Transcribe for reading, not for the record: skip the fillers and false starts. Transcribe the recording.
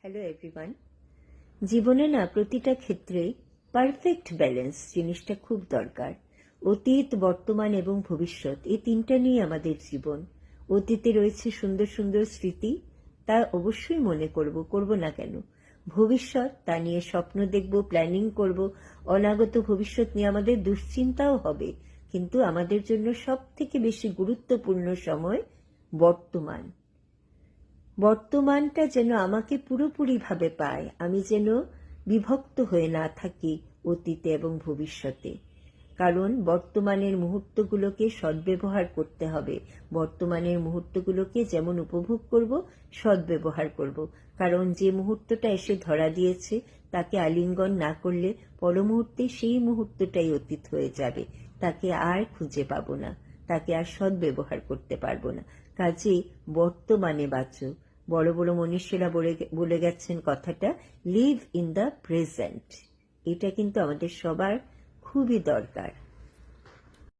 Hello everyone. জীবনে না প্রতিটা ক্ষেত্রে পারফেক্ট ব্যালেন্স জিনিসটা খুব দরকার। অতীত, বর্তমান এবং ভবিষ্যৎ এই তিনটা নিয়ে আমাদের জীবন। অতীতে রয়েছে সুন্দর সুন্দর স্মৃতি, তা অবশ্যই মনে করব না কেন। ভবিষ্যৎ, তা নিয়ে স্বপ্ন দেখব, প্ল্যানিং করব। অনাগত ভবিষ্যৎ নিয়ে আমাদের দুশ্চিন্তাও হবে, কিন্তু আমাদের জন্য সব থেকে বেশি গুরুত্বপূর্ণ সময় বর্তমান। বর্তমানটা যেন আমাকে পুরোপুরিভাবে পায়, আমি যেন বিভক্ত হয়ে না থাকি অতীতে এবং ভবিষ্যতে। কারণ বর্তমানের মুহূর্তগুলোকে সদ্ব্যবহার করতে হবে। বর্তমানের মুহূর্তগুলোকে যেমন উপভোগ করব, সদ্ব্যবহার করব। কারণ যে মুহূর্তটা এসে ধরা দিয়েছে তাকে আলিঙ্গন না করলে পরমুহূর্তে সেই মুহূর্তটাই অতীত হয়ে যাবে, তাকে আর খুঁজে পাবো না, তাকে আর সদ্ব্যবহার করতে পারবো না। কাজেই বর্তমানে বাঁচো। বড় বড় মনীষীরা বলে গেছেন কথাটা, লিভ ইন দ্য প্রেজেন্ট। এটা কিন্তু আমাদের সবার খুবই দরকার।